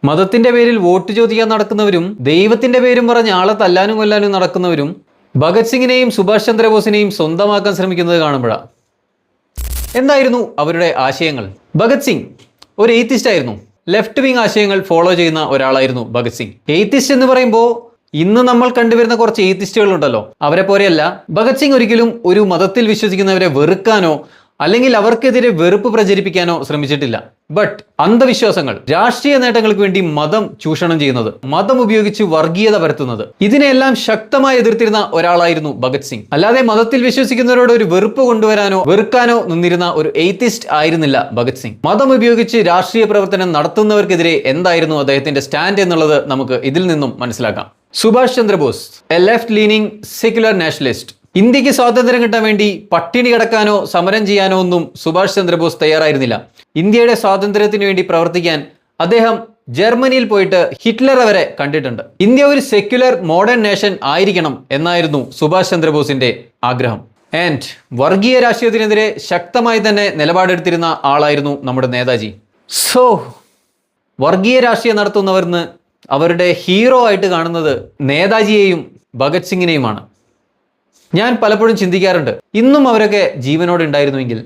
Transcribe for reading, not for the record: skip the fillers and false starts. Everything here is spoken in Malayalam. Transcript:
മതത്തിന്റെ പേരിൽ വോട്ട് ചോദിക്കാൻ നടക്കുന്നവരും ദൈവത്തിന്റെ പേരും പറഞ്ഞ് ആളെ തല്ലാനും കൊല്ലാനും നടക്കുന്നവരും ഭഗത് സിംഗിനെയും സുഭാഷ് ചന്ദ്രബോസിനെയും സ്വന്തമാക്കാൻ ശ്രമിക്കുന്നത് കാണുമ്പോഴാണ്. എന്തായിരുന്നു അവരുടെ ആശയങ്ങൾ? ഭഗത് സിംഗ് ഒരു എയ്ത്തിസ്റ്റ് ആയിരുന്നു. ലെഫ്റ്റ് വിങ് ആശയങ്ങൾ ഫോളോ ചെയ്യുന്ന ഒരാളായിരുന്നു ഭഗത് സിംഗ്. എയ്ത്തിസ്റ്റ് എന്ന് പറയുമ്പോൾ ഇന്ന് നമ്മൾ കണ്ടുവരുന്ന കുറച്ച് എയ്ത്തിസ്റ്റുകൾ ഉണ്ടല്ലോ, അവരെ പോലെയല്ല. ഭഗത് സിംഗ് ഒരിക്കലും ഒരു മതത്തിൽ വിശ്വസിക്കുന്നവരെ വെറുക്കാനോ അല്ലെങ്കിൽ അവർക്കെതിരെ വെറുപ്പ് പ്രചരിപ്പിക്കാനോ ശ്രമിച്ചിട്ടില്ല. ബട്ട് അന്ധവിശ്വാസങ്ങൾ, രാഷ്ട്രീയ നേട്ടങ്ങൾക്ക് വേണ്ടി മതം ചൂഷണം ചെയ്യുന്നത്, മതം ഉപയോഗിച്ച് വർഗീയത പരത്തുന്നത്, ഇതിനെല്ലാം ശക്തമായി എതിർത്തിരുന്ന ഒരാളായിരുന്നു ഭഗത് സിംഗ്. അല്ലാതെ മതത്തിൽ വിശ്വസിക്കുന്നവരോട് ഒരു വെറുപ്പ് കൊണ്ടുവരാനോ വെറുക്കാനോ നിന്നിരുന്ന ഒരു എയ്ത്തിസ്റ്റ് ആയിരുന്നില്ല ഭഗത് സിംഗ്. മതം ഉപയോഗിച്ച് രാഷ്ട്രീയ പ്രവർത്തനം നടത്തുന്നവർക്കെതിരെ എന്തായിരുന്നു അദ്ദേഹത്തിന്റെ സ്റ്റാൻഡ് എന്നുള്ളത് നമുക്ക് ഇതിൽ നിന്നും മനസ്സിലാക്കാം. Subhash Chandrabose, A left leaning secular nationalist. ഇന്ത്യക്ക് സ്വാതന്ത്ര്യം കിട്ടാൻ വേണ്ടി പട്ടിണി കിടക്കാനോ സമരം ചെയ്യാനോ ഒന്നും സുഭാഷ് ചന്ദ്രബോസ് തയ്യാറായിരുന്നില്ല. ഇന്ത്യയുടെ സ്വാതന്ത്ര്യത്തിന് വേണ്ടി പ്രവർത്തിക്കാൻ അദ്ദേഹം ജർമ്മനിയിൽ പോയിട്ട് ഹിറ്റ്ലറെ വരെ കണ്ടിട്ടുണ്ട്. ഇന്ത്യ ഒരു സെക്യുലർ മോഡേൺ നേഷൻ ആയിരിക്കണം എന്നായിരുന്നു സുഭാഷ് ചന്ദ്രബോസിന്റെ ആഗ്രഹം. ആൻഡ് വർഗീയ രാഷ്ട്രീയത്തിനെതിരെ ശക്തമായി തന്നെ നിലപാടെടുത്തിരുന്ന ആളായിരുന്നു നമ്മുടെ നേതാജി. സോ വർഗീയ രാഷ്ട്രീയം നടത്തുന്നവർന്ന് അവരുടെ ഹീറോ ആയിട്ട് കാണുന്നത് നേതാജിയെയും ഭഗത് സിംഗിനെയുമാണ്. ഞാൻ പലപ്പോഴും ചിന്തിക്കാറുണ്ട്, ഇന്നും അവരൊക്കെ ജീവനോടെ ഉണ്ടായിരുന്നുവെങ്കിൽ